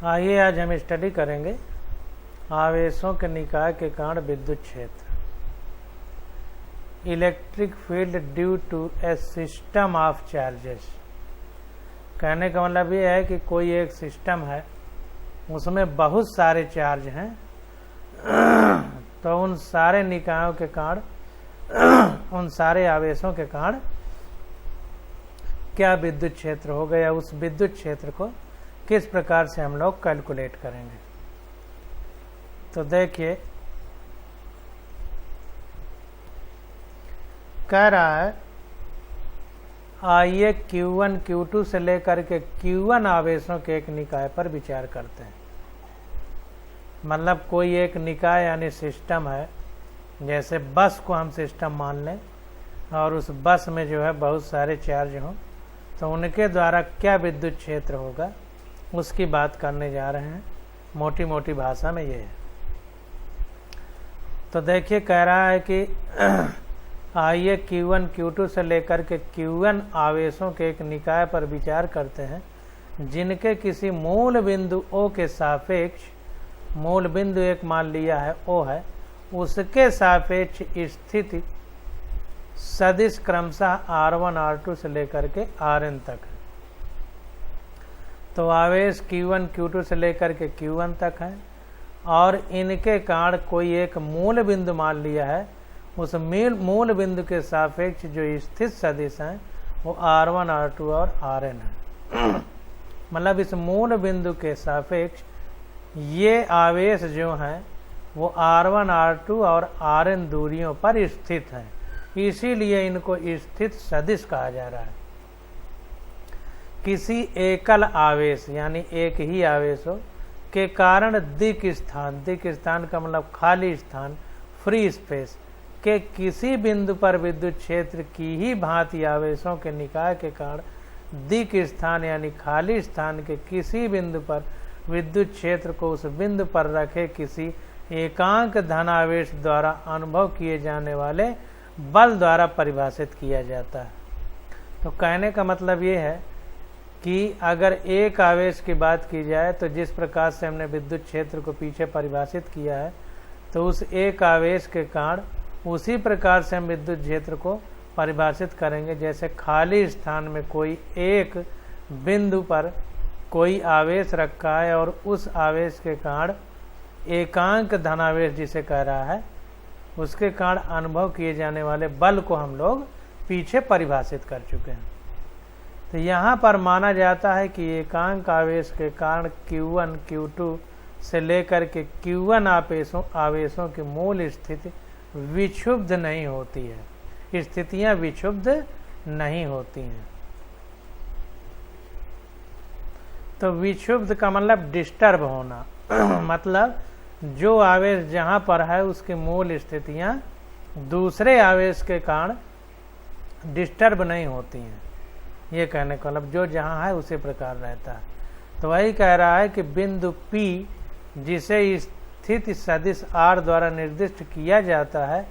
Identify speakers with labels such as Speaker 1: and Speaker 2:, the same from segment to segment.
Speaker 1: आइए आज हम स्टडी करेंगे आवेशों के निकाय के कारण विद्युत क्षेत्र। Electric field due to a system of charges. कहने का मतलब ये है कि कोई एक सिस्टम है, उसमें बहुत सारे चार्ज हैं, तो उन सारे निकायों के कारण उन सारे आवेशों के कारण क्या विद्युत क्षेत्र हो गया, उस विद्युत क्षेत्र को किस प्रकार से हम लोग कैलकुलेट करेंगे। तो देखिए, कह रहा है आइए Q1 Q2 से लेकर के Q1 आवेशों के एक निकाय पर विचार करते हैं। मतलब कोई एक निकाय यानी सिस्टम है, जैसे बस को हम सिस्टम मान लें और उस बस में जो है बहुत सारे चार्ज हों, तो उनके द्वारा क्या विद्युत क्षेत्र होगा उसकी बात करने जा रहे हैं। मोटी मोटी भाषा में ये है। तो देखिए, कह रहा है कि आइए Q1 Q2 से लेकर के Q1 आवेशों के एक निकाय पर विचार करते हैं, जिनके किसी मूल बिंदु O के सापेक्ष, मूल बिंदु एक मान लिया है O है, उसके सापेक्ष स्थिति सदिश क्रमशः R1 R2 से लेकर के Rn तक है। तो आवेश Q1 Q2 से लेकर के Q1 तक है और इनके कारण कोई एक मूल बिंदु मान लिया है। उस मूल बिंदु के सापेक्ष जो स्थित सदिश हैं वो R1 R2 और Rn है। मतलब इस मूल बिंदु के सापेक्ष ये आवेश जो हैं वो R1 R2 और Rn दूरियों पर स्थित हैं, इसीलिए इनको स्थित सदिश कहा जा रहा है। किसी एकल आवेश यानी एक ही आवेश हो के कारण दिक स्थान का मतलब खाली स्थान, फ्री स्पेस के किसी बिंदु पर विद्युत क्षेत्र की ही भांति आवेशों के निकाय के कारण दिक स्थान यानी खाली स्थान के किसी बिंदु पर विद्युत क्षेत्र को उस बिंदु पर रखे किसी एकांक धनावेश द्वारा अनुभव किए जाने वाले बल द्वारा परिभाषित किया जाता है। तो कहने का मतलब ये है कि अगर एक आवेश की बात की जाए तो जिस प्रकार से हमने विद्युत क्षेत्र को पीछे परिभाषित किया है, तो उस एक आवेश के कारण उसी प्रकार से हम विद्युत क्षेत्र को परिभाषित करेंगे। जैसे खाली स्थान में कोई एक बिंदु पर कोई आवेश रखा है और उस आवेश के कारण एकांक धनावेश जिसे कह रहा है, उसके कारण अनुभव किए जाने वाले बल को हम लोग पीछे परिभाषित कर चुके हैं। तो यहाँ पर माना जाता है कि एकांक आवेश के कारण Q1 Q2 से लेकर के Q1 आवेशों की मूल स्थिति विक्षुब्ध नहीं होती है, स्थितियां विक्षुब्ध नहीं होती हैं। तो विक्षुब्ध का मतलब डिस्टर्ब होना मतलब जो आवेश जहाँ पर है उसकी मूल स्थितियां दूसरे आवेश के कारण डिस्टर्ब नहीं होती हैं। ये कहने का मतलब जो जहाँ है उसी प्रकार रहता है। तो वही कह रहा है कि बिंदु P जिसे स्थित सदिश R द्वारा निर्दिष्ट किया जाता है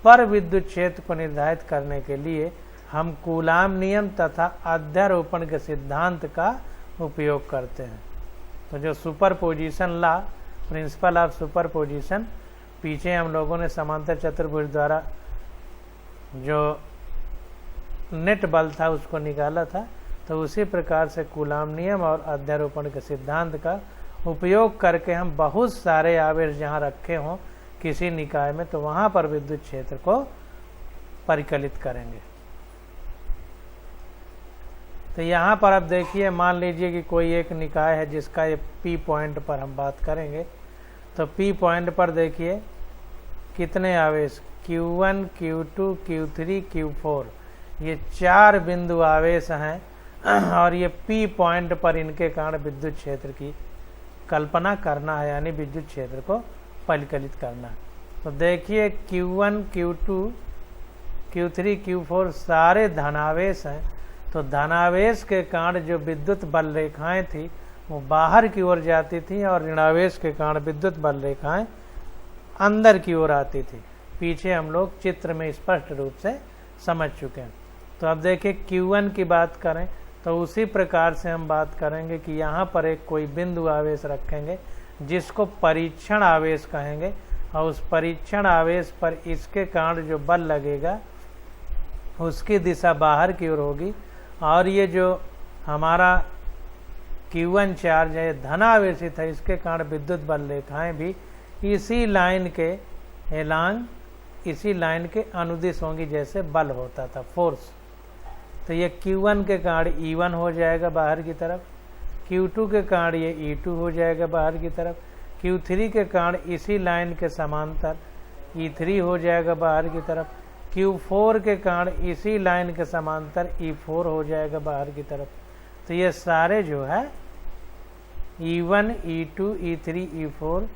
Speaker 1: पर विद्युत क्षेत्र को निर्धारित करने के लिए हम कूलाम नियम तथा अध्यारोपण के सिद्धांत का उपयोग करते हैं। तो जो superposition law, principle of superposition, पीछे हम लोगों ने समांतर चतुर्भुज द्वारा जो नेट बल था उसको निकाला था, तो उसी प्रकार से कूलाम नियम और अध्यारोपण के सिद्धांत का उपयोग करके हम बहुत सारे आवेश जहाँ रखे हों किसी निकाय में, तो वहाँ पर विद्युत क्षेत्र को परिकलित करेंगे। तो यहाँ पर अब देखिए, मान लीजिए कि कोई एक निकाय है जिसका ये P पॉइंट पर हम बात करेंगे। तो P पॉइंट पर देखिए कितने आवेश Q1 Q2 Q3 Q4 ये 4 बिंदु आवेश हैं और ये P पॉइंट पर इनके कारण विद्युत क्षेत्र की कल्पना करना है, यानी विद्युत क्षेत्र को परिकलित करना है। तो देखिए Q1 Q2 Q3 Q4 सारे धनावेश हैं। तो धनावेश के कारण जो विद्युत बल रेखाएं थी वो बाहर की ओर जाती थी और ऋणावेश के कारण विद्युत बल रेखाएं अंदर की ओर आती थी। पीछे हम लोग चित्र में स्पष्ट रूप से समझ चुके हैं। तो अब देखिए Q1 की बात करें तो उसी प्रकार से हम बात करेंगे कि यहाँ पर एक कोई बिंदु आवेश रखेंगे जिसको परीक्षण आवेश कहेंगे, और उस परीक्षण आवेश पर इसके कारण जो बल लगेगा उसकी दिशा बाहर की ओर होगी, और ये जो हमारा Q1 चार्ज है धनावेशित है, इसके कारण विद्युत बल रेखाएं भी इसी लाइन के एलांग, इसी लाइन के अनुदिश होंगी जैसे बल होता था, फोर्स। तो ये Q1 के कारण E1 हो जाएगा बाहर की तरफ, Q2 के कारण ये E2 हो जाएगा बाहर की तरफ, Q3 के कारण इसी लाइन के समांतर E3 हो जाएगा बाहर की तरफ, Q4 के कारण इसी लाइन के समांतर E4 हो जाएगा बाहर की तरफ। तो ये सारे जो है E1, E2, E3, E4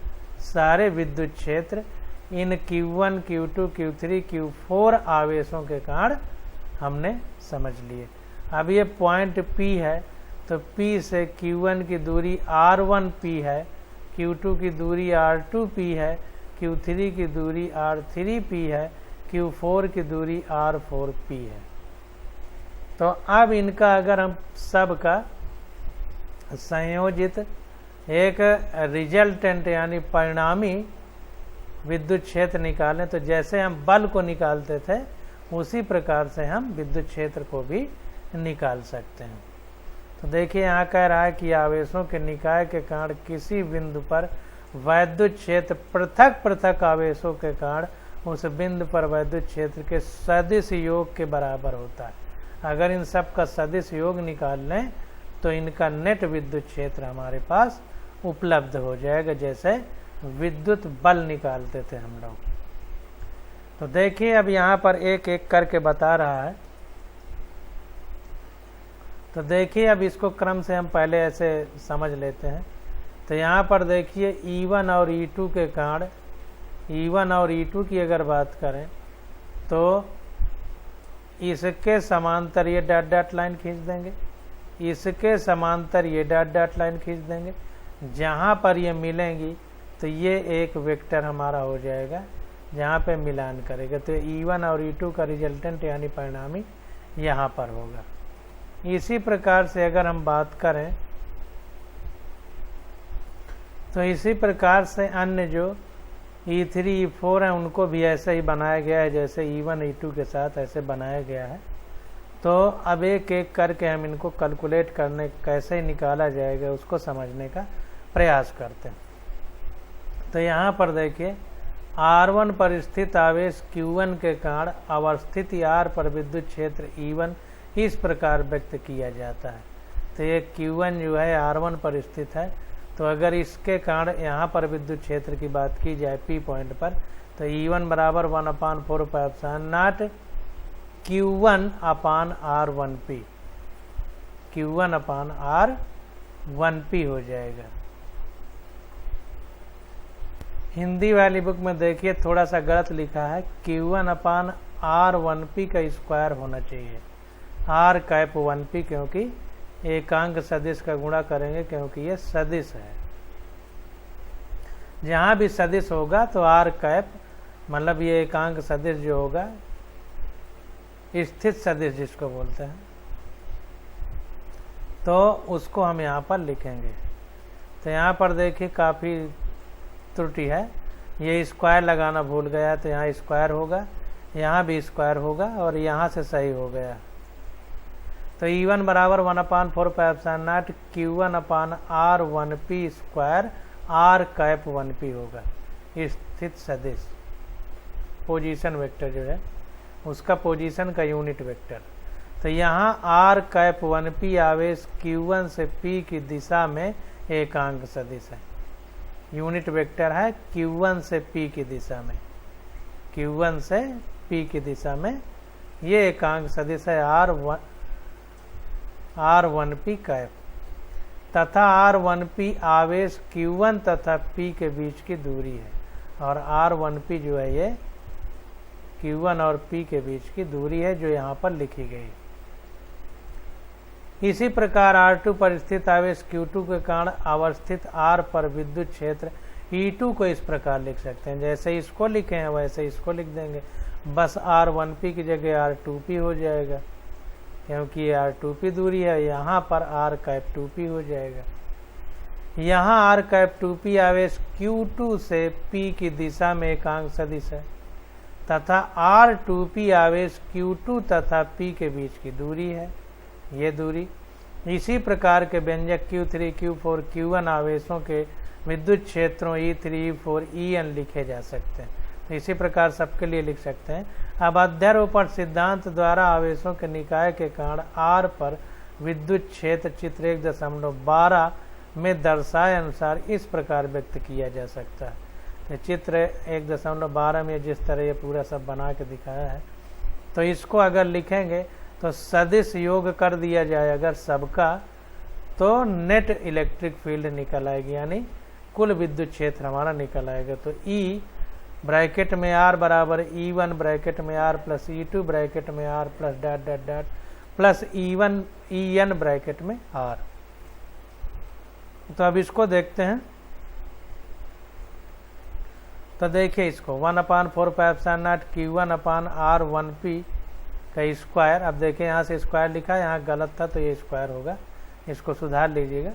Speaker 1: सारे विद्युत क्षेत्र इन Q1, Q2, Q3, Q4 आवेशों के कारण हमने समझ लिए। अब ये पॉइंट P है, तो P से Q1 की दूरी R1P है, Q2 की दूरी R2P है, Q3 की दूरी R3P है, Q4 की दूरी R4P है। तो अब इनका अगर हम सब का संयोजित एक रिजल्टेंट यानी परिणामी विद्युत क्षेत्र निकालें, तो जैसे हम बल को निकालते थे उसी प्रकार से हम विद्युत क्षेत्र को भी निकाल सकते हैं। तो देखिए यहाँ कह रहा है कि आवेशों के निकाय के कारण किसी बिंदु पर वैद्युत क्षेत्र पृथक पृथक आवेशों के कारण उस बिंदु पर वैद्युत क्षेत्र के सदिश योग के बराबर होता है। अगर इन सब का सदिश योग निकाल लें तो इनका नेट विद्युत क्षेत्र हमारे पास उपलब्ध हो जाएगा, जैसे विद्युत बल निकालते थे हम लोग। तो देखिए अब यहाँ पर एक एक करके बता रहा है। तो देखिए अब इसको क्रम से हम पहले ऐसे समझ लेते हैं। तो यहाँ पर देखिए E1 और E2 के कारण, E1 और E2 की अगर बात करें तो इसके समांतर ये डॉट डॉट लाइन खींच देंगे, इसके समांतर ये डॉट डॉट लाइन खींच देंगे। जहाँ पर ये मिलेंगी तो ये एक वेक्टर हमारा हो जाएगा जहाँ पे मिलान करेगा। तो E1 और E2 का रिजल्टेंट यानी परिणामी यहाँ पर होगा। इसी प्रकार से अगर हम बात करें तो इसी प्रकार से अन्य जो E3, E4 हैं उनको भी ऐसे ही बनाया गया है जैसे E1, E2 के साथ ऐसे बनाया गया है। तो अब एक एक करके हम इनको कैलकुलेट करने कैसे निकाला जाएगा उसको समझने का प्रयास करते हैं। तो यहाँ पर देखिए R1 पर स्थित आवेश Q1 के कारण अवस्थित R पर विद्युत क्षेत्र E1 इस प्रकार व्यक्त किया जाता है। तो ये Q1 जो है R1 पर स्थित है, तो अगर इसके कारण यहाँ पर विद्युत क्षेत्र की बात की जाए P पॉइंट पर, तो E1 बराबर 1/4πε0 Q1 अपान R1P, Q1 अपान R1P हो जाएगा। हिंदी वाली बुक में देखिए थोड़ा सा गलत लिखा है, Q1 अपान R1P का स्क्वायर होना चाहिए, R कैप 1P, क्योंकि एकांक सदिश का गुणा करेंगे क्योंकि ये सदिश है। जहाँ भी सदिश होगा तो R कैप मतलब ये एकांक सदिश जो होगा, स्थित सदिश जिसको बोलते हैं, तो उसको हम यहाँ पर लिखेंगे। तो यहाँ पर देखिए काफ़ी त्रुटि है, ये स्क्वायर लगाना भूल गया, तो यहाँ स्क्वायर होगा, यहाँ भी स्क्वायर होगा और यहाँ से सही हो गया। तो E1 बराबर 1/4πε0 Q1 अपान R1P square R cap 1P होगा। स्थित सदिश पोजीशन वेक्टर जो है उसका पोजीशन का यूनिट वेक्टर। तो यहाँ R कैप 1P आवेश Q1 से P की दिशा में एकांक सदिश है, यूनिट वेक्टर है Q1 से P की दिशा में, Q1 से P की दिशा में ये एकांक सदिश है R1P कैप, तथा R1P आवेश Q1 तथा P के बीच की दूरी है, और R1P जो है ये Q1 और P के बीच की दूरी है जो यहाँ पर लिखी गई। इसी प्रकार R2 पर स्थित आवेश Q2 के कारण अवस्थित R पर विद्युत क्षेत्र E2 को इस प्रकार लिख सकते हैं, जैसे इसको लिखे हैं वैसे इसको लिख देंगे, बस R1P की जगह R2P हो जाएगा। क्योंकि r2p दूरी है, यहाँ पर r कैप 2p हो जाएगा। यहाँ r कैप 2p आवेश q2 से p की दिशा में एकांक सदिश है तथा r2p आवेश q2 तथा p के बीच की दूरी है, ये दूरी। इसी प्रकार के व्यंजक q3, q4, q1 आवेशों के विद्युत क्षेत्रों E3, E4, En लिखे जा सकते हैं। तो इसी प्रकार सबके लिए लिख सकते हैं। अब अध्यारोपण सिद्धांत द्वारा आवेशों के निकाय के कारण R पर विद्युत क्षेत्र चित्र 1.12 में दर्शाए अनुसार इस प्रकार व्यक्त किया जा सकता है। तो चित्र 1.12 में जिस तरह ये पूरा सब बना के दिखाया है, तो इसको अगर लिखेंगे तो सदिश योग कर दिया जाए अगर सबका, तो नेट इलेक्ट्रिक फील्ड निकल आएगी, यानी कुल विद्युत क्षेत्र हमारा निकल आएगा। तो E ब्रैकेट में R बराबर E1 ब्रैकेट में R प्लस E2 ब्रैकेट में R plus dot dot dot plus E1 En bracket में R। तो अब इसको देखते हैं। तो देखिए इसको 1/4πε0 Q1/R1p का स्क्वायर। अब देखिए यहाँ से स्क्वायर लिखा है, यहाँ गलत था तो ये स्क्वायर होगा, इसको सुधार लीजिएगा।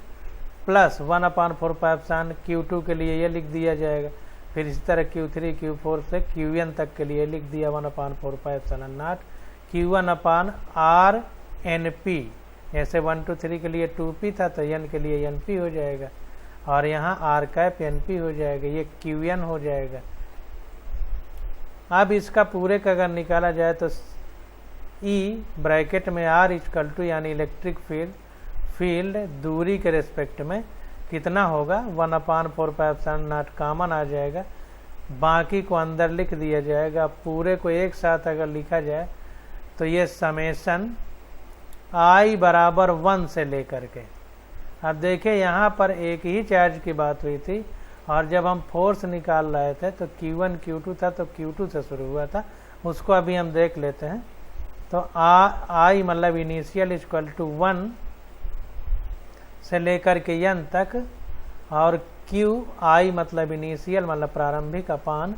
Speaker 1: प्लस 1/4πε Q2 के लिए ये लिख दिया जाएगा। फिर इसी तरह Q3, Q4 से Qn तक के लिए लिख दिया 1/4πε0 Q1/RNP। जैसे 1 2 3 के लिए 2p था तो n के लिए np हो जाएगा, और यहाँ r कैप np हो जाएगा, ये Qn हो जाएगा। अब इसका पूरे का अगर निकाला जाए तो E ब्रैकेट में R इक्वल टू यानी इलेक्ट्रिक फील्ड दूरी के रेस्पेक्ट में कितना होगा 1/4πε0 कॉमन आ जाएगा, बाकी को अंदर लिख दिया जाएगा। पूरे को एक साथ अगर लिखा जाए तो ये समेशन I बराबर 1 से लेकर के। अब देखिए यहाँ पर एक ही चार्ज की बात हुई थी, और जब हम फोर्स निकाल रहे थे तो Q1 Q2 था तो Q2 से शुरू हुआ था, उसको अभी हम देख लेते हैं। तो I मतलब इनिशियल इक्वल टू 1 से लेकर के n तक, और QI मतलब इनिशियल मतलब प्रारंभिक अपान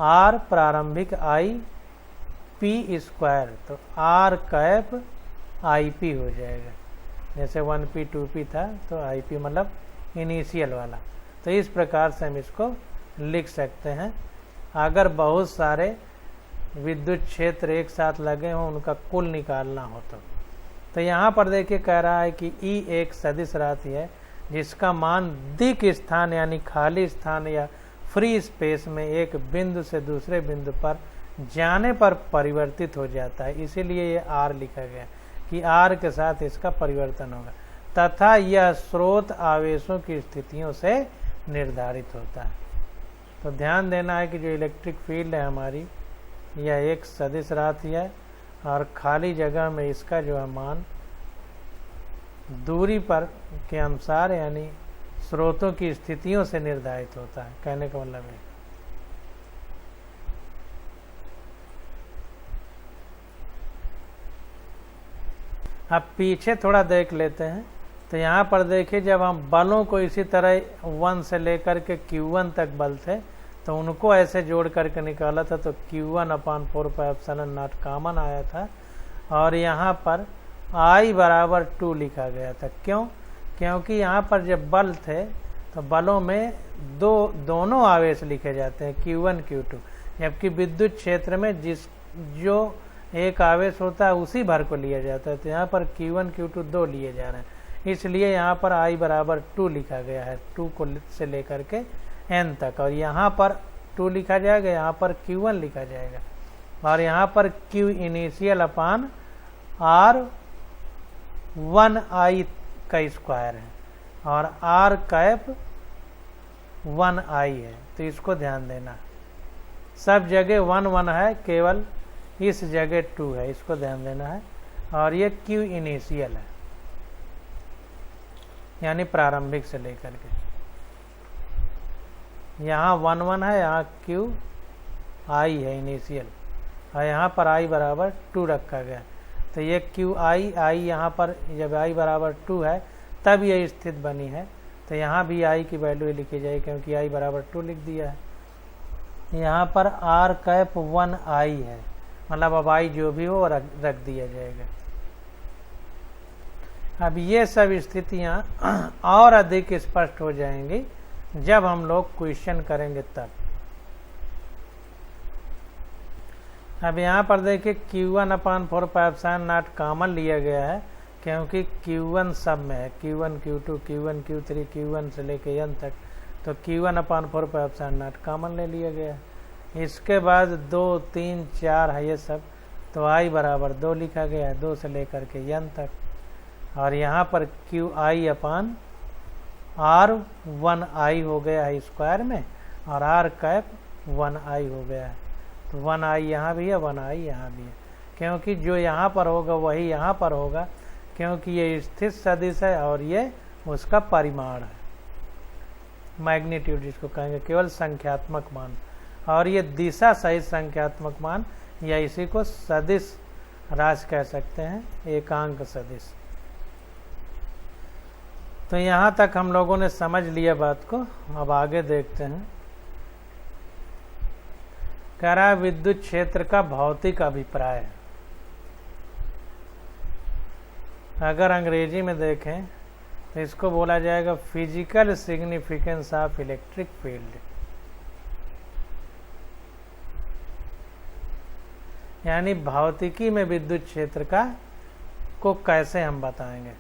Speaker 1: R प्रारंभिक I P स्क्वायर, तो R कैप IP हो जाएगा। जैसे 1p 2p था तो IP मतलब इनिशियल वाला। तो इस प्रकार से हम इसको लिख सकते हैं। अगर बहुत सारे विद्युत क्षेत्र एक साथ लगे हों, उनका कुल निकालना हो तो यहाँ पर देखिए कह रहा है कि E एक सदिश राशि है जिसका मान दिक स्थान यानी खाली स्थान या फ्री स्पेस में एक बिंदु से दूसरे बिंदु पर जाने पर परिवर्तित हो जाता है, इसीलिए ये R लिखा गया कि R के साथ इसका परिवर्तन होगा, तथा यह स्रोत आवेशों की स्थितियों से निर्धारित होता है। तो ध्यान देना है कि जो इलेक्ट्रिक फील्ड है हमारी, यह एक सदिश राशि है, और खाली जगह में इसका जो है मान दूरी पर के अनुसार यानी स्रोतों की स्थितियों से निर्धारित होता है। कहने का मतलब है अब पीछे थोड़ा देख लेते हैं। तो यहाँ पर देखिए जब हम बलों को इसी तरह 1 से लेकर के Q1 तक बल थे तो उनको ऐसे जोड़ करके निकाला था, तो Q1/4πε0 कॉमन आया था, और यहाँ पर I बराबर 2 लिखा गया था। क्यों? क्योंकि यहाँ पर जब बल थे तो बलों में दोनों आवेश लिखे जाते हैं Q1 Q2, जबकि विद्युत क्षेत्र में जो एक आवेश होता है उसी भर को लिया जाता है। तो यहाँ पर Q1 Q2 दो लिए जा रहे हैं, इसलिए यहाँ पर I बराबर 2 लिखा गया है, 2 को से लेकर के n तक, और यहाँ पर 2 लिखा जाएगा, यहाँ पर Q1 लिखा जाएगा, और यहाँ पर Q इनिशियल अपान R1I का स्क्वायर है, और R कैप 1I है। तो इसको ध्यान देना, सब जगह 1 1 है, केवल इस जगह 2 है, इसको ध्यान देना है। और ये Q इनिशियल है यानी प्रारंभिक से लेकर के, यहाँ 1 1 है, यहाँ Q I है इनिशियल, और यहाँ पर I बराबर 2 रखा गया। तो ये I यहाँ पर जब I बराबर 2 है तब ये स्थित बनी है, तो यहाँ भी I की वैल्यू लिखी जाएगी क्योंकि I बराबर 2 लिख दिया है। यहाँ पर R कैप 1I है, मतलब अब I जो भी हो रख दिया जाएगा। अब ये सब स्थितियां और अधिक स्पष्ट हो जाएंगी जब हम लोग क्वेश्चन करेंगे तब। अब यहाँ पर देखिए Q1/4πε0 कॉमन लिया गया है क्योंकि Q1 सब में है, Q1 Q2 Q1 Q3 Q1 से लेके n तक, तो Q1/4πε0 कॉमन ले लिया गया है। इसके बाद 2 3 4 है ये सब, तो i बराबर 2 लिखा गया है, 2 से लेकर के n तक। और यहाँ पर QI/R 1i हो गया है स्क्वायर में, और r कैप 1i हो गया है, तो 1i यहाँ भी है 1i यहाँ भी है, क्योंकि जो यहाँ पर होगा वही यहाँ पर होगा, क्योंकि ये स्थिर सदिश है और ये उसका परिमाण है, मैग्नीट्यूड जिसको कहेंगे, केवल संख्यात्मक मान, और ये दिशा सहित संख्यात्मक मान, या इसी को सदिश राशि कह सकते हैं, एकांक सदिश। तो यहाँ तक हम लोगों ने समझ लिया बात को। अब आगे देखते हैं। कह रहा है विद्युत क्षेत्र का भौतिक अभिप्राय है। अगर अंग्रेजी में देखें तो इसको बोला जाएगा physical significance of electric field, यानी भौतिकी में विद्युत क्षेत्र का को कैसे हम बताएंगे।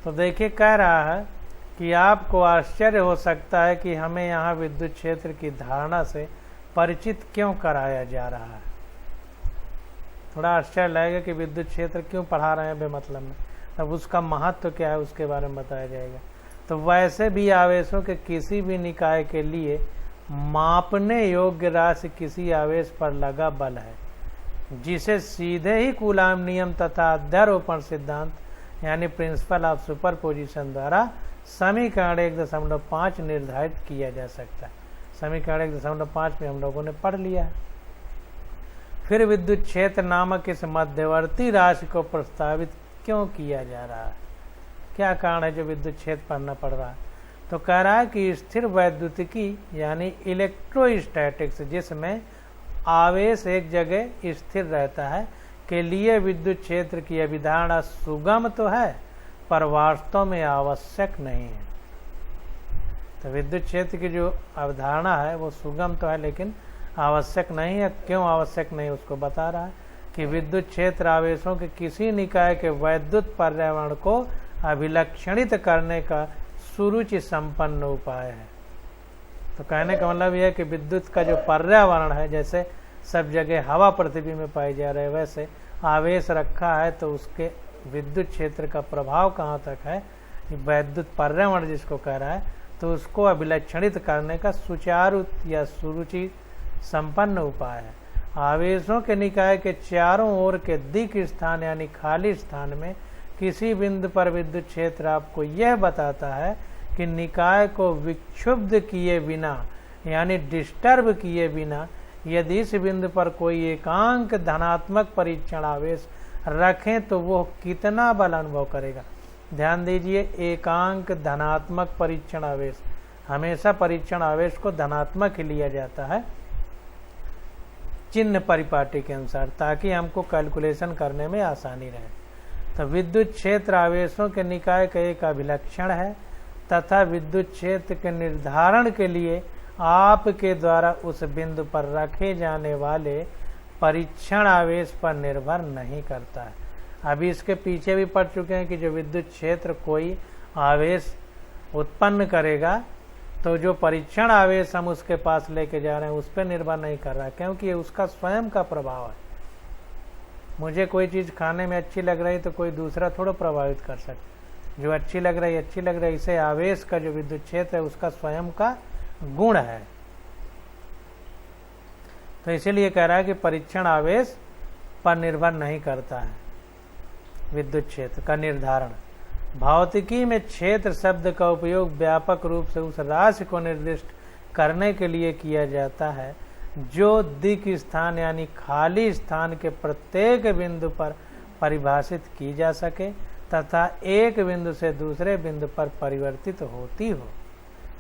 Speaker 1: तो देखिए कह रहा है कि आपको आश्चर्य हो सकता है कि हमें यहाँ विद्युत क्षेत्र की धारणा से परिचित क्यों कराया जा रहा है। थोड़ा आश्चर्य लगेगा कि विद्युत क्षेत्र क्यों पढ़ा रहे हैं बेमतलब में, अब उसका महत्व क्या है उसके बारे में बताया जाएगा। तो वैसे भी आवेशों के किसी भी निकाय के लिए मापने योग्य राशि किसी आवेश पर लगा बल है, जिसे सीधे ही कूलाम नियम तथा अध्यारोपण सिद्धांत यानी प्रिंसिपल ऑफ सुपरपोजिशन द्वारा समीकरण 1.5 निर्धारित किया जा सकता है। समीकरण 1.5 में हम लोगों ने पढ़ लिया है। फिर विद्युत क्षेत्र नामक इस मध्यवर्ती राशि को प्रस्तावित क्यों किया जा रहा है, क्या कारण है जो विद्युत क्षेत्र पढ़ना पड़ रहा है। तो कह रहा है कि स्थिर वैद्युतिकी यानी इलेक्ट्रोस्टैटिक्स, जिसमें आवेश एक जगह स्थिर रहता है, के लिए विद्युत क्षेत्र की अभिधारणा सुगम तो है पर वास्तव में आवश्यक नहीं है। तो विद्युत क्षेत्र की जो अवधारणा है वो सुगम तो है लेकिन आवश्यक नहीं है। क्यों आवश्यक नहीं उसको बता रहा है कि विद्युत क्षेत्र आवेशों के किसी निकाय के वैद्युत पर्यावरण को अभिलक्षणित करने का सुरुचि संपन्न उपाय है। तो कहने का मतलब यह है कि विद्युत का जो पर्यावरण है, जैसे सब जगह हवा पृथ्वी में पाई जा रही है, वैसे आवेश रखा है तो उसके विद्युत क्षेत्र का प्रभाव कहाँ तक है, वैद्युत पर्यावरण जिसको कह रहा है, तो उसको अभिलक्षणित करने का सुचारू या सुरुचि संपन्न उपाय है। आवेशों के निकाय के चारों ओर के दिक् स्थान यानी खाली स्थान में किसी बिंदु पर विद्युत क्षेत्र आपको यह बताता है कि निकाय को विक्षुब्ध किए बिना यानी डिस्टर्ब किए बिना यदि इस बिंदु पर कोई एकांक धनात्मक परीक्षण आवेश रखें तो वो कितना बल अनुभव करेगा। ध्यान दीजिए, एकांक धनात्मक परीक्षण आवेश, हमेशा परीक्षण आवेश को धनात्मक ही लिया जाता है चिन्ह परिपाटी के अनुसार, ताकि हमको कैलकुलेशन करने में आसानी रहे। तो विद्युत क्षेत्र आवेशों के निकाय का एक अभिलक्षण है तथा विद्युत क्षेत्र के निर्धारण के लिए आपके द्वारा उस बिंदु पर रखे जाने वाले परीक्षण आवेश पर निर्भर नहीं करता है। अभी इसके पीछे भी पढ़ चुके हैं कि जो विद्युत क्षेत्र कोई आवेश उत्पन्न करेगा तो जो परीक्षण आवेश हम उसके पास लेके जा रहे हैं उस पर निर्भर नहीं कर रहा है, क्योंकि ये उसका स्वयं का प्रभाव है। मुझे कोई चीज़ खाने में अच्छी लग रही तो कोई दूसरा थोड़ा प्रभावित कर सकता, जो अच्छी लग रही है। इसे आवेश का जो विद्युत क्षेत्र है उसका स्वयं का गुण है। तो इसीलिए कह रहा है कि परीक्षण आवेश पर निर्भर नहीं करता है विद्युत क्षेत्र का निर्धारण। भौतिकी में क्षेत्र शब्द का उपयोग व्यापक रूप से उस राशि को निर्दिष्ट करने के लिए किया जाता है जो दिक् स्थान यानी खाली स्थान के प्रत्येक बिंदु पर परिभाषित की जा सके तथा एक बिंदु से दूसरे बिंदु पर परिवर्तित होती हो।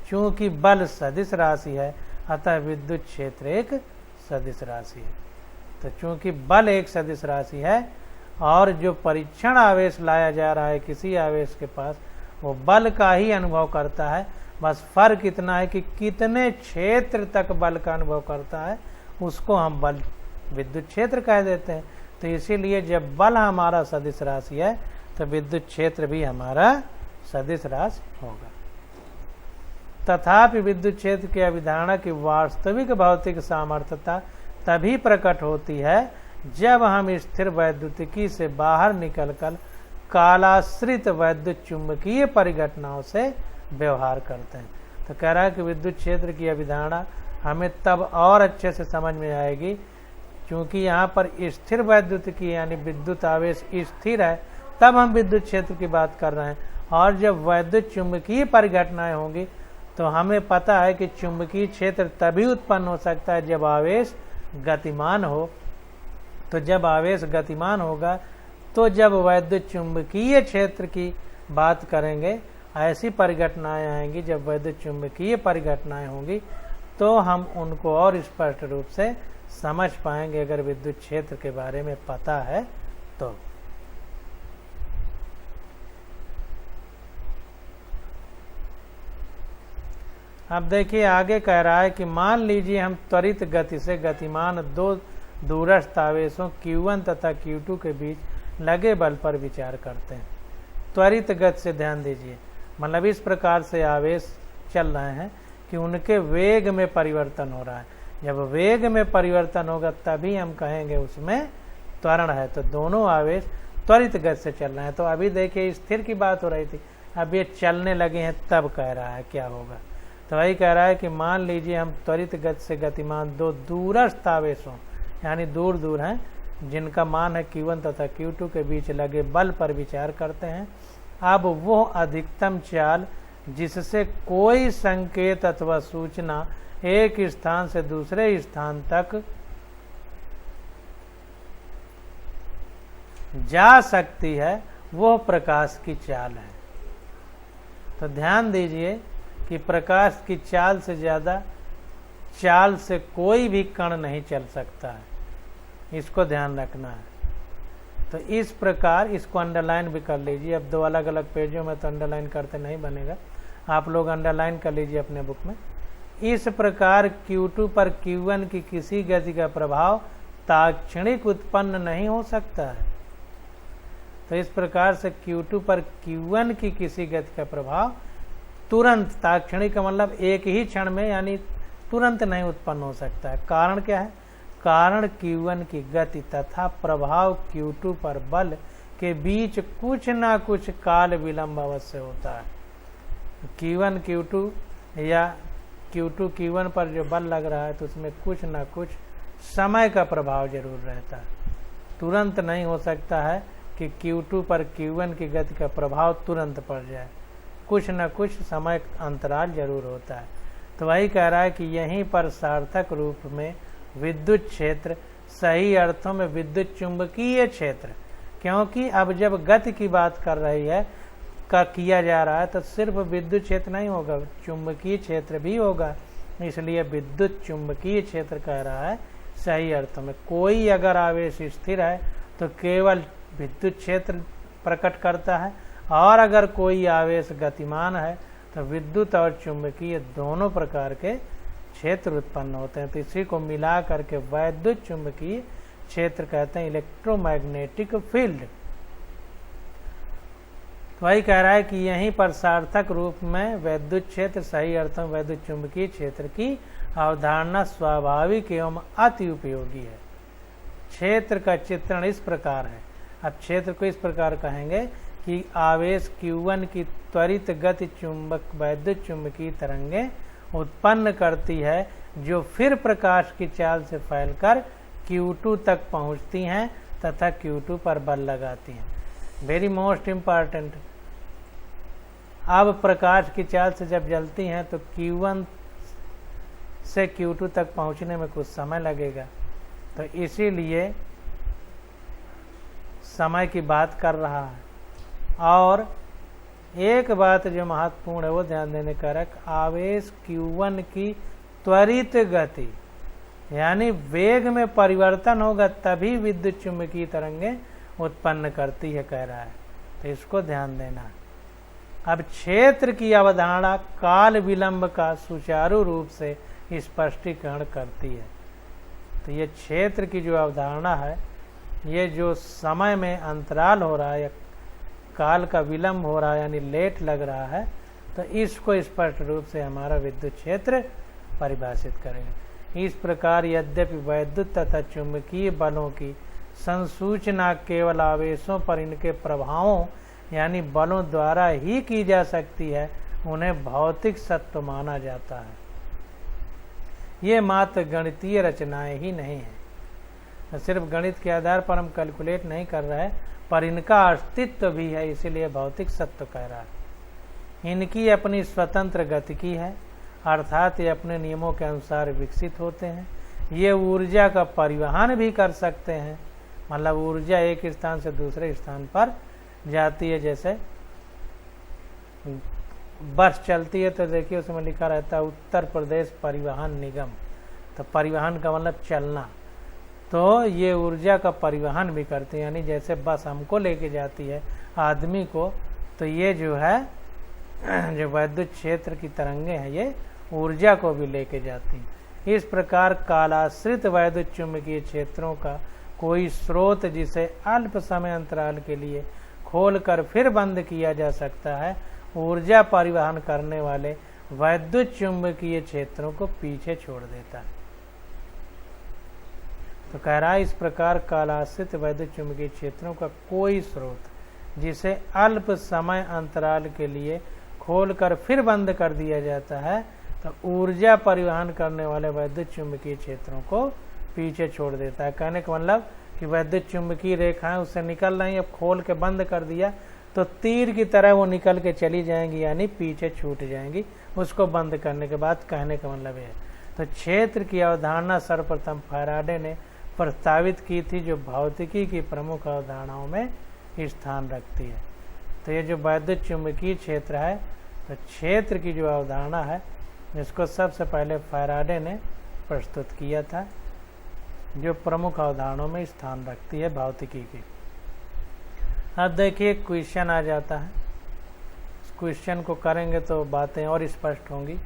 Speaker 1: चूंकि बल सदिश राशि है अतः विद्युत क्षेत्र एक सदिश राशि है। तो चूंकि बल एक सदिश राशि है और जो परीक्षण आवेश लाया जा रहा है किसी आवेश के पास, वो बल का ही अनुभव करता है। बस फर्क इतना है कि कितने क्षेत्र तक बल का अनुभव करता है, उसको हम बल विद्युत क्षेत्र कह देते हैं। तो इसीलिए जब बल हमारा सदिश राशि है तो विद्युत क्षेत्र भी हमारा सदिश राशि होगा। तथापि विद्युत क्षेत्र की अवधारणा की वास्तविक भौतिक सामर्थ्यता तभी प्रकट होती है जब हम स्थिर वैद्युतिकी से बाहर निकलकर कालाश्रित वैद्युत चुंबकीय परिघटनाओं से व्यवहार करते हैं। तो कह रहा है कि विद्युत क्षेत्र की अवधारणा हमें तब और अच्छे से समझ में आएगी क्योंकि यहाँ पर स्थिर वैद्युतिकी यानी विद्युत आवेश स्थिर है, तब हम विद्युत क्षेत्र की बात कर रहे हैं। और जब वैद्युत चुंबकीय परिघटनाएं होंगी तो हमें पता है कि चुंबकीय क्षेत्र तभी उत्पन्न हो सकता है जब आवेश गतिमान हो। तो जब आवेश गतिमान होगा तो जब वैद्युत चुंबकीय क्षेत्र की बात करेंगे, ऐसी परिघटनाएं आएंगी, जब वैद्युत चुंबकीय परिघटनाएं होंगी तो हम उनको और स्पष्ट रूप से समझ पाएंगे अगर विद्युत क्षेत्र के बारे में पता है तो। अब देखिए आगे कह रहा है कि मान लीजिए हम त्वरित गति से गतिमान दो दूरस्थ आवेशों Q1 तथा Q2 के बीच लगे बल पर विचार करते हैं। त्वरित गति से ध्यान दीजिए, मतलब इस प्रकार से आवेश चल रहे हैं कि उनके वेग में परिवर्तन हो रहा है। जब वेग में परिवर्तन होगा तभी हम कहेंगे उसमें त्वरण है। तो दोनों आवेश त्वरित गति से चल रहे हैं। तो अभी देखिए स्थिर की बात हो रही थी, अब ये चलने लगे हैं तब कह रहा है क्या होगा। तो वही कह रहा है कि मान लीजिए हम त्वरित गति से गतिमान दो दूरस्थ आवेशों यानी दूर दूर हैं जिनका मान है Q1 तथा Q2 के बीच लगे बल पर विचार करते हैं। अब वो अधिकतम चाल जिससे कोई संकेत अथवा सूचना एक स्थान से दूसरे स्थान तक जा सकती है वो प्रकाश की चाल है। तो ध्यान दीजिए कि प्रकाश की चाल से ज़्यादा चाल से कोई भी कण नहीं चल सकता है, इसको ध्यान रखना है। तो इस प्रकार इसको अंडरलाइन भी कर लीजिए। अब दो अलग अलग पेजों में तो अंडरलाइन करते नहीं बनेगा, आप लोग अंडरलाइन कर लीजिए अपने बुक में। इस प्रकार Q2 पर Q1 की किसी गति का प्रभाव तात्क्षणिक उत्पन्न नहीं हो सकता है। तो इस प्रकार से Q2 पर Q1 की किसी गति का प्रभाव तुरंत, तात्क्षणिक का मतलब एक ही क्षण में यानी तुरंत नहीं उत्पन्न हो सकता है। कारण क्या है? कारण Q1 की गति तथा प्रभाव Q2 पर बल के बीच कुछ ना कुछ काल विलंब अवश्य होता है। Q1 Q2 या Q2 Q1 पर जो बल लग रहा है तो उसमें कुछ ना कुछ समय का प्रभाव जरूर रहता है। तुरंत नहीं हो सकता है कि Q2 पर Q1 की गति का प्रभाव तुरंत पड़ जाए, कुछ न कुछ समय अंतराल जरूर होता है। तो वही कह रहा है कि यहीं पर सार्थक रूप में विद्युत क्षेत्र, सही अर्थों में विद्युत चुंबकीय क्षेत्र, क्योंकि अब जब गति की बात कर रही है का किया जा रहा है तो सिर्फ विद्युत क्षेत्र नहीं होगा, चुंबकीय क्षेत्र भी होगा। इसलिए विद्युत चुंबकीय क्षेत्र कह रहा है सही अर्थों में। कोई अगर आवेश स्थिर है तो केवल विद्युत क्षेत्र प्रकट करता है, और अगर कोई आवेश गतिमान है तो विद्युत और चुंबकीय दोनों प्रकार के क्षेत्र उत्पन्न होते हैं। तो इसी को मिला करके वैद्युत चुंबकीय क्षेत्र कहते हैं, इलेक्ट्रोमैग्नेटिक फील्ड। तो वही कह रहा है कि यहीं पर सार्थक रूप में वैद्युत क्षेत्र, सही अर्थों में वैद्युत चुंबकीय क्षेत्र की अवधारणा स्वाभाविक एवं अति उपयोगी है। क्षेत्र का चित्रण इस प्रकार है। अब क्षेत्र को इस प्रकार कहेंगे कि आवेश Q1 की त्वरित गति चुंबक वैद्युत चुंबकीय तरंगें उत्पन्न करती है जो फिर प्रकाश की चाल से फैलकर Q2 तक पहुंचती हैं तथा Q2 पर बल लगाती हैं। Very most important. अब प्रकाश की चाल से जब जलती हैं तो Q1 से Q2 तक पहुंचने में कुछ समय लगेगा, तो इसीलिए समय की बात कर रहा है। और एक बात जो महत्वपूर्ण है वो ध्यान देने कारक, आवेश Q1 की त्वरित गति यानी वेग में परिवर्तन होगा तभी विद्युत चुंबकीय तरंगें उत्पन्न करती है कह रहा है, तो इसको ध्यान देना है। अब क्षेत्र की अवधारणा काल विलंब का सुचारू रूप से स्पष्टीकरण करती है। तो ये क्षेत्र की जो अवधारणा है, ये जो समय में अंतराल हो रहा है, काल का विलंब हो रहा है यानी लेट लग रहा है, तो इसको स्पष्ट रूप से हमारा विद्युत क्षेत्र परिभाषित करेगा। इस प्रकार यद्यपि वैद्युत तथा चुंबकीय बलों की संसूचना केवल आवेशों पर इनके प्रभावों यानी बलों द्वारा ही की जा सकती है, उन्हें भौतिक सत्य माना जाता है। ये मात्र गणितीय रचनाएं ही नहीं है, सिर्फ गणित के आधार पर हम कैलकुलेट नहीं कर रहे हैं, पर इनका अस्तित्व भी है, इसीलिए भौतिक सत्य कह रहा है। इनकी अपनी स्वतंत्र गतिकी है, अर्थात ये अपने नियमों के अनुसार विकसित होते हैं। ये ऊर्जा का परिवहन भी कर सकते हैं, मतलब ऊर्जा एक स्थान से दूसरे स्थान पर जाती है। जैसे बस चलती है तो देखिए उसमें लिखा रहता है उत्तर प्रदेश परिवहन निगम, तो परिवहन का मतलब चलना, तो ये ऊर्जा का परिवहन भी करते हैं। यानी जैसे बस हमको लेके जाती है आदमी को, तो ये जो है जो वैद्युत क्षेत्र की तरंगे हैं ये ऊर्जा को भी लेके जाती हैं। इस प्रकार कालाश्रित वैद्युत चुंबकीय क्षेत्रों का कोई स्रोत जिसे अल्प समय अंतराल के लिए खोलकर फिर बंद किया जा सकता है, ऊर्जा परिवहन करने वाले वैद्युत चुंबकीय क्षेत्रों को पीछे छोड़ देता है। तो कह रहा है इस प्रकार कालाश्रित वैद्युत चुंबकीय क्षेत्रों का कोई स्रोत जिसे अल्प समय अंतराल के लिए खोलकर फिर बंद कर दिया जाता है, तो ऊर्जा परिवहन करने वाले वैद्युत चुंबकीय क्षेत्रों को पीछे छोड़ देता है। कहने का मतलब कि वैद्युत चुंबकीय रेखाएं उससे निकल रही, अब खोल के बंद कर दिया तो तीर की तरह वो निकल के चली जाएंगी, यानी पीछे छूट जाएंगी उसको बंद करने के बाद। कहने का मतलब है तो क्षेत्र की अवधारणा सर्वप्रथम फैराडे ने प्रस्तावित की थी, जो भौतिकी की प्रमुख अवधारणाओं में स्थान रखती है। तो ये जो वैद्युत चुंबकीय क्षेत्र है, तो क्षेत्र की जो अवधारणा है इसको सबसे पहले फैराडे ने प्रस्तुत किया था, जो प्रमुख अवधारणाओं में स्थान रखती है भौतिकी की। अब देखिए क्वेश्चन आ जाता है, इस क्वेश्चन को करेंगे तो बातें और स्पष्ट होंगी।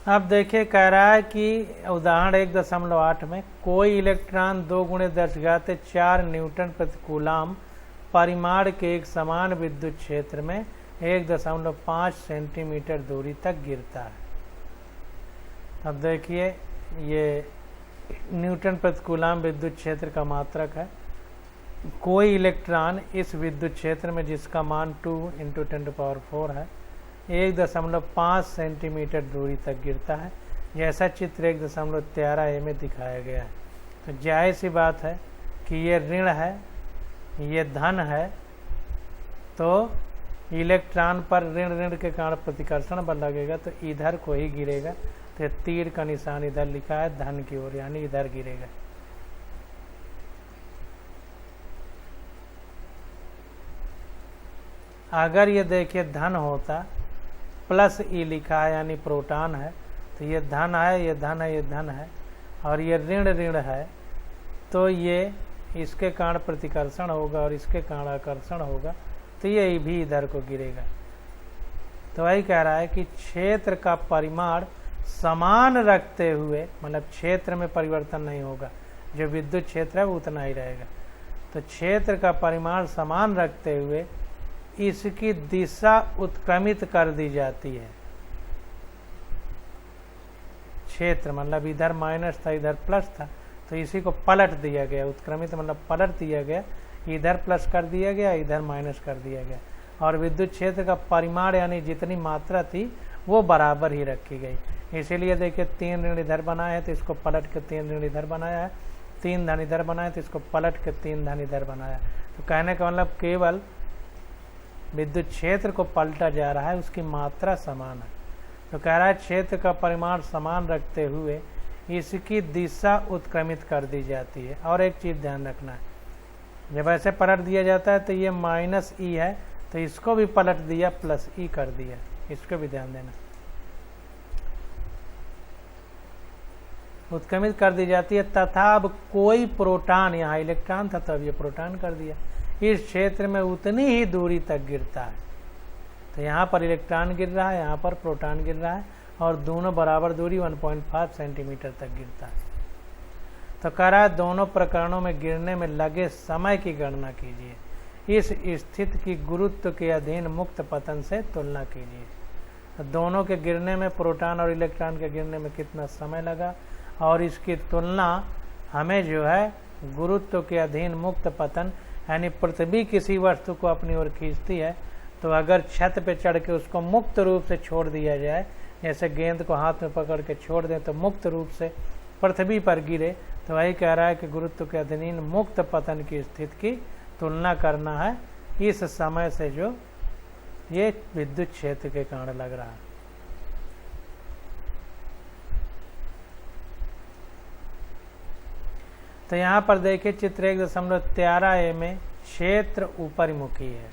Speaker 1: अब देखिए कह रहा है कि उदाहरण 1.8 में कोई इलेक्ट्रॉन 2 × 10⁴ न्यूटन प्रति कूलाम परिमाण के एक समान विद्युत क्षेत्र में 1.5 सेंटीमीटर दूरी तक गिरता है। अब देखिए ये न्यूटन प्रति कूलाम विद्युत क्षेत्र का मात्रक है। कोई इलेक्ट्रॉन इस विद्युत क्षेत्र में जिसका मान 2 × 10⁴ है 1.5 सेंटीमीटर दूरी तक गिरता है, जैसा चित्र 1.13 में दिखाया गया है। तो जाहिर सी बात है कि ये ऋण है, ये धन है, तो इलेक्ट्रॉन पर ऋण के कारण प्रतिकर्षण बल लगेगा, तो इधर को ही गिरेगा। तो तीर का निशान इधर लिखा है धन की ओर, यानी इधर गिरेगा। अगर ये देखिए धन होता, प्लस ई लिखा है यानी प्रोटॉन है, तो ये धन है, ये धन है, ये धन है, और ये ऋण है, तो ये इसके कारण प्रतिकर्षण होगा और इसके कारण आकर्षण होगा, तो ये भी इधर को गिरेगा। तो वही कह रहा है कि क्षेत्र का परिमाण समान रखते हुए, मतलब क्षेत्र में परिवर्तन नहीं होगा, जो विद्युत क्षेत्र है वो उतना ही रहेगा। तो क्षेत्र का परिमाण समान रखते हुए इसकी दिशा उत्क्रमित कर दी जाती है। क्षेत्र मतलब इधर माइनस था, इधर प्लस था, तो इसी को पलट दिया गया। उत्क्रमित मतलब पलट दिया गया, इधर प्लस कर दिया गया, इधर माइनस कर दिया गया। और विद्युत क्षेत्र का परिमाण यानी जितनी मात्रा थी वो बराबर ही रखी गई। इसीलिए देखिए 3 ऋण इधर बनाए हैं तो इसको पलट के 3 ऋण इधर बनाया है, 3 धन इधर बनाए तो इसको पलट के 3 धन इधर बनाया। तो कहने का मतलब केवल विद्युत क्षेत्र को पलटा जा रहा है, उसकी मात्रा समान है। तो कह रहा है क्षेत्र का परिमाण समान रखते हुए इसकी दिशा उत्क्रमित कर दी जाती है। और एक चीज़ ध्यान रखना है, जब ऐसे पलट दिया जाता है तो ये माइनस ई है, तो इसको भी पलट दिया प्लस ई कर दिया, इसको भी ध्यान देना। उत्क्रमित कर दी जाती है, तथा अब कोई प्रोटॉन, यहाँ इलेक्ट्रॉन था तो अब ये प्रोटॉन कर दिया, इस क्षेत्र में उतनी ही दूरी तक गिरता है। तो यहाँ पर इलेक्ट्रॉन गिर रहा है, यहाँ पर प्रोटॉन गिर रहा है, और दोनों बराबर दूरी 1.5 सेंटीमीटर तक गिरता है। तो कह रहा है दोनों प्रकरणों में गिरने में लगे समय की गणना कीजिए, इस स्थिति की गुरुत्व के अधीन मुक्त पतन से तुलना कीजिए। तो दोनों के गिरने में, प्रोटॉन और इलेक्ट्रॉन के गिरने में कितना समय लगा, और इसकी तुलना हमें जो है गुरुत्व के अधीन मुक्त पतन, यानी पृथ्वी किसी वस्तु को अपनी ओर खींचती है, तो अगर छत पे चढ़ के उसको मुक्त रूप से छोड़ दिया जाए, जैसे गेंद को हाथ में पकड़ के छोड़ दें तो मुक्त रूप से पृथ्वी पर गिरे, तो वही कह रहा है कि गुरुत्व के अधीन मुक्त पतन की स्थिति की तुलना करना है इस समय से जो ये विद्युत क्षेत्र के कारण लग रहा है। तो यहाँ पर देखिए चित्र 1.13a में क्षेत्र ऊपरमुखी है।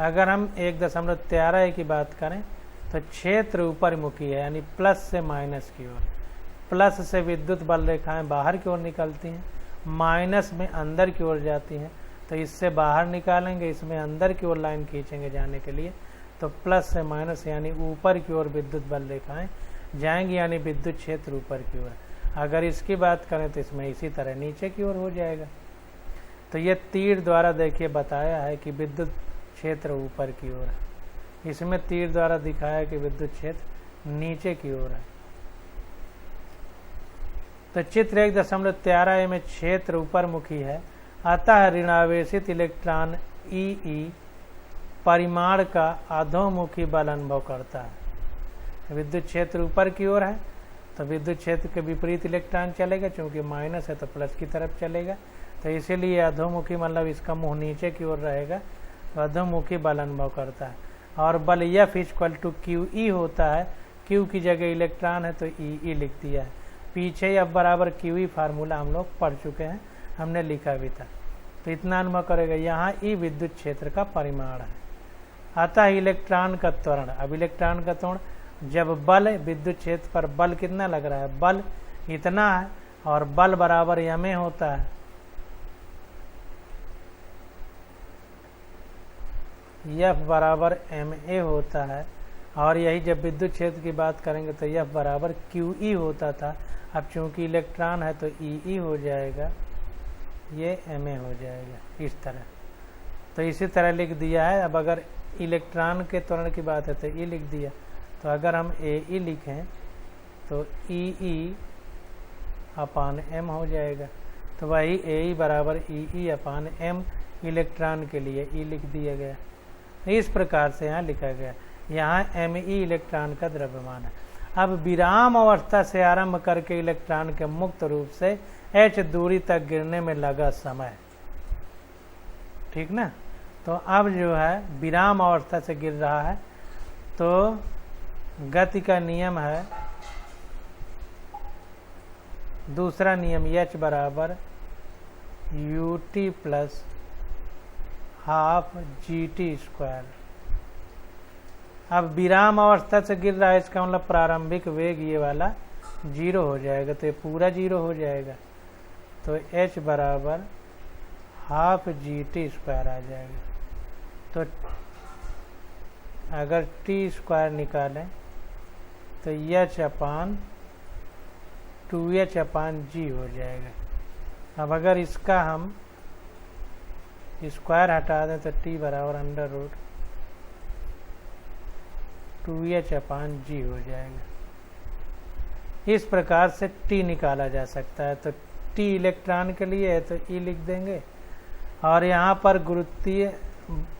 Speaker 1: अगर हम 1.13a की बात करें तो क्षेत्र ऊपरमुखी है, यानी प्लस से माइनस की ओर। प्लस से विद्युत बल रेखाएं बाहर की ओर निकलती हैं, माइनस में अंदर की ओर जाती हैं। तो इससे बाहर निकालेंगे, इसमें अंदर की ओर लाइन खींचेंगे जाने के लिए, तो प्लस से माइनस यानी ऊपर की ओर विद्युत बल रेखाएं जाएंगी, यानी विद्युत क्षेत्र ऊपर की ओर। अगर इसकी बात करें तो इसमें इसी तरह नीचे की ओर हो जाएगा। तो ये तीर द्वारा देखिए बताया है कि विद्युत क्षेत्र ऊपर की ओर है, इसमें तीर द्वारा दिखाया है कि विद्युत क्षेत्र नीचे की ओर है। तो चित्र 1.13a में क्षेत्र ऊपरमुखी है, अतः ऋणावेशित इलेक्ट्रॉन ई परिमाण का अधोमुखी बल अनुभव करता है। विद्युत क्षेत्र ऊपर की ओर है तो विद्युत क्षेत्र के विपरीत इलेक्ट्रॉन चलेगा, क्योंकि माइनस है तो प्लस की तरफ चलेगा, तो इसीलिए अधोमुखी मतलब इसका मुंह नीचे की ओर रहेगा, तो अधोमुखी बल अनुभव करता है। और बल F = QE होता है, Q की जगह इलेक्ट्रॉन है तो E लिख दिया है। पीछे F = QE फार्मूला हम लोग पढ़ चुके हैं, हमने लिखा भी था, तो इतना अनुभव करेगा। यहाँ E विद्युत क्षेत्र का परिमाण है। अतः इलेक्ट्रॉन का त्वरण, अब इलेक्ट्रॉन का त्वरण, जब बल विद्युत क्षेत्र पर बल कितना लग रहा है, बल इतना है, और बल बराबर ma होता है, F = ma होता है। और यही जब विद्युत क्षेत्र की बात करेंगे तो F = QE होता था। अब चूंकि इलेक्ट्रॉन है तो E हो जाएगा, ये ma हो जाएगा इस तरह। तो इसी तरह लिख दिया है। अब अगर इलेक्ट्रॉन के त्वरण की बात है तो E लिख दिया, तो अगर हम AE लिखें तो EE/m हो जाएगा। तो वही AE = EE/m इलेक्ट्रॉन के लिए E लिख दिया गया। इस प्रकार से यहाँ लिखा गया। यहाँ me इलेक्ट्रॉन का द्रव्यमान है। अब विराम अवस्था से आरंभ करके इलेक्ट्रॉन के मुक्त रूप से h दूरी तक गिरने में लगा समय, ठीक ना। तो अब जो है विराम अवस्था से गिर रहा है, तो गति का नियम है, दूसरा नियम h = ut + ½ GT²। अब विराम अवस्था से गिर रहा है, इसका मतलब प्रारंभिक वेग ये वाला 0 हो जाएगा, तो ये पूरा 0 हो जाएगा। तो h = ½ GT² आ जाएगा। तो अगर t² निकालें तो h/2h/g हो जाएगा। अब अगर इसका हम स्क्वायर हटा दें तो t = √2h/g हो जाएगा। इस प्रकार से t निकाला जा सकता है। तो t इलेक्ट्रॉन के लिए है तो E लिख देंगे, और यहाँ पर गुरुत्वीय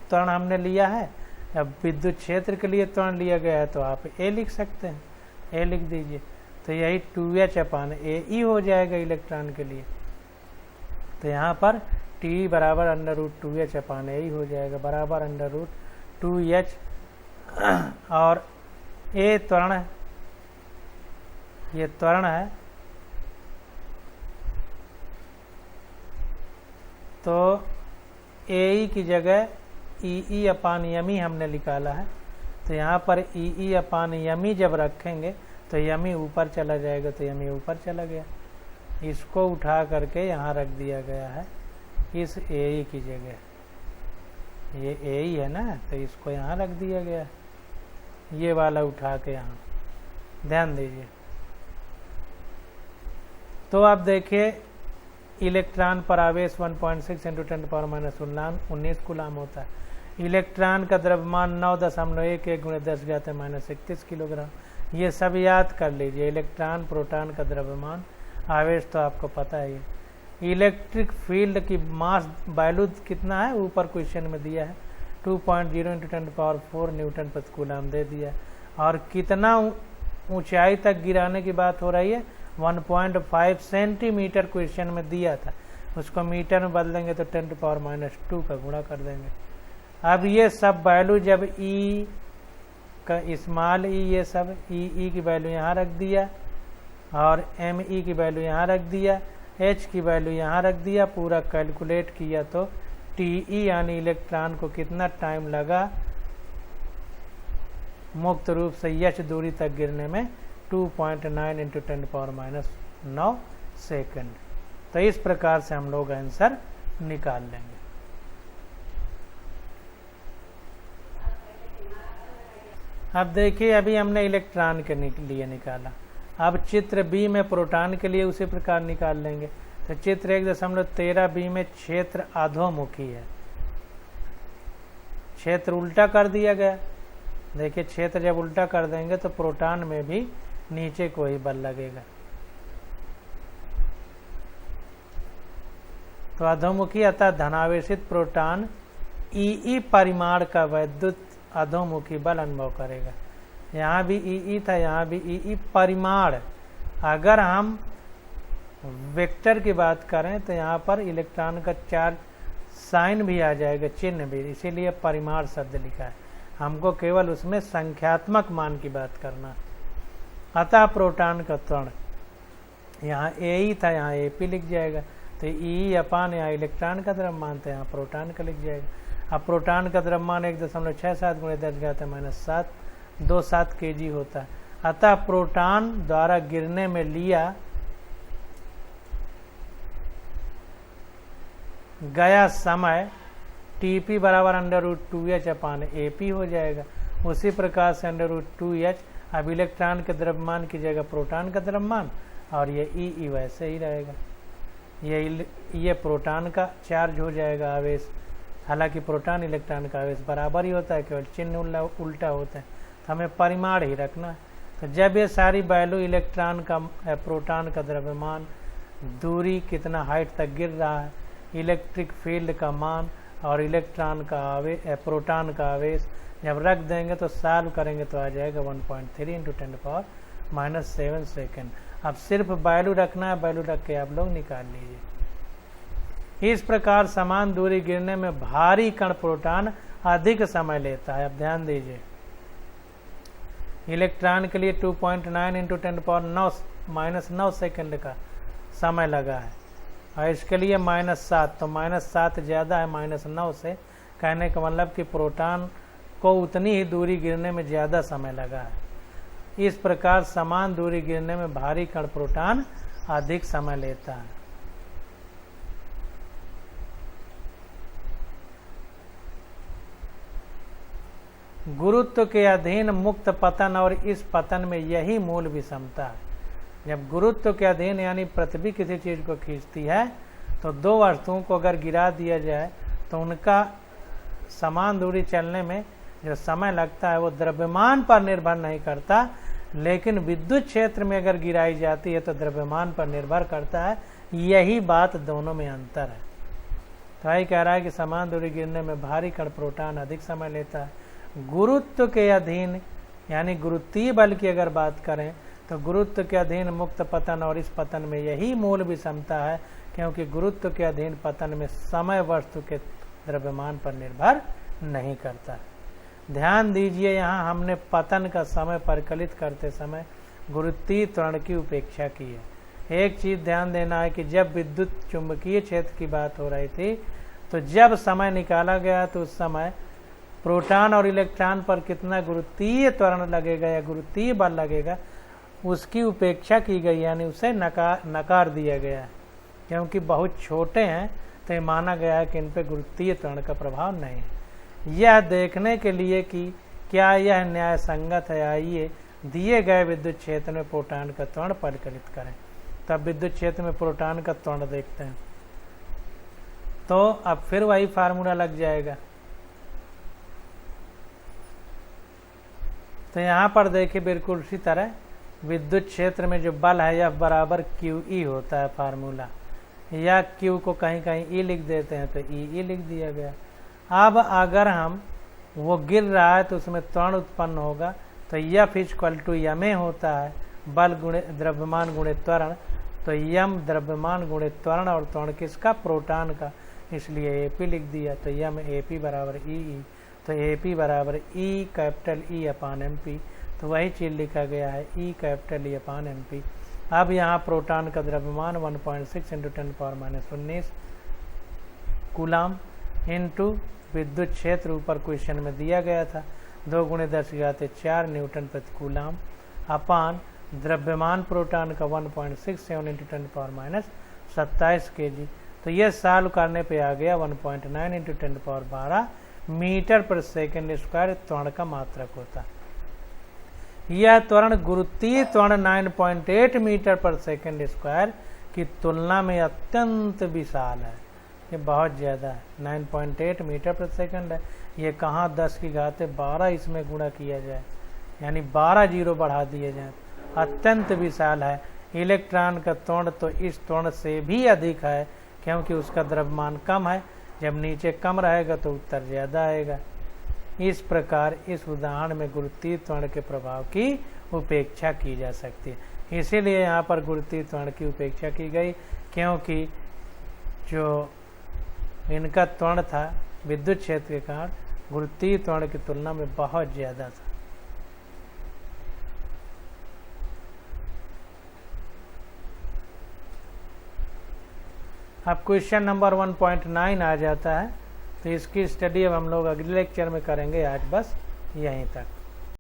Speaker 1: त्वरण हमने लिया है। अब विद्युत क्षेत्र के लिए त्वरण लिया गया है तो आप A लिख सकते हैं, A लिख दीजिए। तो यही 2h/AE हो जाएगा इलेक्ट्रॉन के लिए। तो यहाँ पर t = √2h/AE हो जाएगा, बराबर √2h। और A त्वरण है, ये त्वरण है, तो AE की जगह EE/m हमने निकाला है। तो यहाँ पर ई अपान यमी जब रखेंगे तो यमी ऊपर चला जाएगा, तो यमी ऊपर चला गया। इसको उठा करके यहाँ रख दिया गया है इस ए की जगह, ये ए है ना, तो इसको यहाँ रख दिया गया, ये वाला उठा के यहाँ, ध्यान दीजिए। तो आप देखिए इलेक्ट्रॉन पर आवेश 1.6 × 10⁻19 कूलाम होता है। इलेक्ट्रॉन का द्रव्यमान 9.11 × 10⁻31 किलोग्राम। ये सब याद कर लीजिए। इलेक्ट्रॉन प्रोटॉन का द्रव्यमान, आवेश तो आपको पता है। इलेक्ट्रिक फील्ड की मास वैल्यू कितना है, ऊपर क्वेश्चन में दिया है 2.0 × 10⁴ न्यूटन प्रति कूलाम दे दिया। और कितना ऊंचाई तक गिराने की बात हो रही है, 1.5 सेंटीमीटर क्वेश्चन में दिया था, उसको मीटर में बदलेंगे तो 10⁻² का गुणा कर देंगे। अब ये सब वैल्यू जब ई का स्मॉल ई, ये सब ई की वैल्यू यहाँ रख दिया और एम ई की वैल्यू यहाँ रख दिया, एच की वैल्यू यहाँ रख दिया, पूरा कैलकुलेट किया तो टी ई यानी इलेक्ट्रॉन को कितना टाइम लगा मुक्त रूप से एच दूरी तक गिरने में, 2.9 × 10⁻9 सेकंड। तो इस प्रकार से हम लोग आंसर निकाल लेंगे। अब देखिए अभी हमने इलेक्ट्रॉन के लिए निकाला, अब चित्र बी में प्रोटॉन के लिए उसी प्रकार निकाल लेंगे। तो चित्र 1.13 बी में क्षेत्र अधोमुखी है, क्षेत्र उल्टा कर दिया गया। देखिए क्षेत्र जब उल्टा कर देंगे तो प्रोटॉन में भी नीचे को ही बल लगेगा। तो अधोमुखी अतः धनावेशित प्रोटॉन ई परिमाण का वैद्युत अधोमुखी बल अनुभव करेगा। यहाँ भी ई था, यहाँ भी ई परिमाण। अगर हम वेक्टर की बात करें तो यहाँ पर इलेक्ट्रॉन का चार्ज साइन भी आ जाएगा, चिन्ह भी, इसीलिए परिमाण शब्द लिखा है। हमको केवल उसमें संख्यात्मक मान की बात करना। अतः प्रोटॉन का त्वरण, यहाँ ए था, यहाँ एपी लिख जाएगा, तो ई अपान यहाँ इलेक्ट्रॉन का द्रव्यमान था, यहाँ प्रोटॉन का लिख जाएगा। अब प्रोटॉन का द्रव्यमान 1.67 × 10⁻⁷ 27 kg होता है। अतः प्रोटॉन द्वारा गिरने में लिया गया समय टीपी बराबर √2h अपान एपी हो जाएगा। उसी प्रकार से √2h, अब इलेक्ट्रॉन के द्रव्यमान की जगह प्रोटॉन का द्रव्यमान, और ये ई वैसे ही रहेगा। ये प्रोटॉन का चार्ज हो जाएगा, आवेश। हालांकि प्रोटॉन इलेक्ट्रॉन का आवेश बराबर ही होता है, केवल चिन्ह उल्टा होता है, तो हमें परिमाण ही रखना है। तो जब ये सारी वैल्यू इलेक्ट्रॉन का, प्रोटॉन का द्रव्यमान, दूरी कितना हाइट तक गिर रहा है, इलेक्ट्रिक फील्ड का मान और इलेक्ट्रॉन का आवेश, प्रोटॉन का आवेश जब रख देंगे तो सॉल्व करेंगे तो आ जाएगा 1.3 × 10⁻7 सेकेंड। अब सिर्फ वैल्यू रखना है, वैल्यू रख के आप लोग निकाल लीजिए। इस प्रकार समान दूरी गिरने में भारी कण प्रोटॉन अधिक समय लेता है। अब ध्यान दीजिए, इलेक्ट्रॉन के लिए 2.9 × 10⁻9 सेकेंड का समय लगा है, और इसके लिए -7, तो -7 ज़्यादा है -9 से। कहने का मतलब कि प्रोटॉन को उतनी ही दूरी गिरने में ज़्यादा समय लगा है। इस प्रकार समान दूरी गिरने में भारी कण प्रोटॉन अधिक समय लेता है। गुरुत्व के अधीन मुक्त पतन और इस पतन में यही मूल विषमता है। जब गुरुत्व के अधीन यानी पृथ्वी किसी चीज को खींचती है तो दो वस्तुओं को अगर गिरा दिया जाए तो उनका समान दूरी चलने में जो समय लगता है वो द्रव्यमान पर निर्भर नहीं करता, लेकिन विद्युत क्षेत्र में अगर गिराई जाती है तो द्रव्यमान पर निर्भर करता है। यही बात दोनों में अंतर है। तो यही कह रहा है कि समान दूरी गिरने में भारी कण प्रोटॉन अधिक समय लेता है। गुरुत्व के अधीन यानी गुरुत्वीय बल की अगर बात करें तो गुरुत्व के अधीन मुक्त पतन और इस पतन में यही मूल विषमता है, क्योंकि गुरुत्व के अधीन पतन में समय वस्तु के द्रव्यमान पर निर्भर नहीं करता। ध्यान दीजिए, यहाँ हमने पतन का समय परिकलित करते समय गुरुत्वीय त्वरण की उपेक्षा की है। एक चीज ध्यान देना है कि जब विद्युत चुंबकीय क्षेत्र की बात हो रही थी तो जब समय निकाला गया तो उस समय प्रोटॉन और इलेक्ट्रॉन पर कितना गुरुत्वीय त्वरण लगेगा या गुरुत्वीय बल लगेगा उसकी उपेक्षा की गई, यानी उसे नकार दिया गया है, क्योंकि बहुत छोटे हैं तो ये माना गया है कि इन पर गुरुत्वीय त्वरण का प्रभाव नहीं है। यह देखने के लिए कि क्या यह न्याय संगत है, आइए दिए गए विद्युत क्षेत्र में प्रोटॉन का त्वरण परिकलित करें। तब विद्युत क्षेत्र में प्रोटॉन का त्वरण देखते हैं, तो अब फिर वही फार्मूला लग जाएगा। तो यहाँ पर देखिए बिल्कुल उसी तरह विद्युत क्षेत्र में जो बल है F बराबर QE होता है फार्मूला, या Q को कहीं कहीं E लिख देते हैं तो E लिख दिया गया। अब अगर हम वो गिर रहा है तो उसमें त्वरण उत्पन्न होगा, तो F = ma होता है, बल गुणे द्रव्यमान गुणे त्वरण, तो m द्रव्यमान गुणे त्वरण, और त्वरण किसका? प्रोटॉन का, इसलिए AP लिख दिया। तो m AP बराबर EE, तो AP बराबर E/MP, तो वही चीज़ लिखा गया है E/MP। अब यहाँ प्रोटॉन का द्रव्यमान 1.6 × 10⁻19 कूलाम इंटू विद्युत क्षेत्र ऊपर क्वेश्चन में दिया गया था 2 × 10⁻4 न्यूटन प्रति कूलाम अपान द्रव्यमान प्रोटॉन का 1.67 × 10⁻27 kg। तो ये सॉल्व करने पे आ गया 1.9 × 10⁻12 मीटर पर सेकंड स्क्वायर त्वरण का मात्रक होता। यह त्वरण गुरुत्वीय त्वरण 9.8 मीटर पर सेकंड स्क्वायर की तुलना में अत्यंत विशाल है। ये बहुत ज़्यादा है, 9.8 मीटर पर सेकंड है। ये कहाँ 10⁻12 इसमें गुणा किया जाए, यानी 12 जीरो बढ़ा दिए जाए, अत्यंत विशाल है। इलेक्ट्रॉन का त्वरण तो इस त्वरण से भी अधिक है, क्योंकि उसका द्रव्यमान कम है। जब नीचे कम रहेगा तो उत्तर ज़्यादा आएगा। इस प्रकार इस उदाहरण में गुरुत्वीय त्वरण के प्रभाव की उपेक्षा की जा सकती है। इसीलिए यहाँ पर गुरुत्वीय त्वरण की उपेक्षा की गई, क्योंकि जो इनका त्वरण था विद्युत क्षेत्र के कारण गुरुत्वीय त्वरण की तुलना में बहुत ज़्यादा था। अब क्वेश्चन नंबर 1.9 आ जाता है, तो इसकी स्टडी अब हम लोग अगले लेक्चर में करेंगे। आज बस यहीं तक।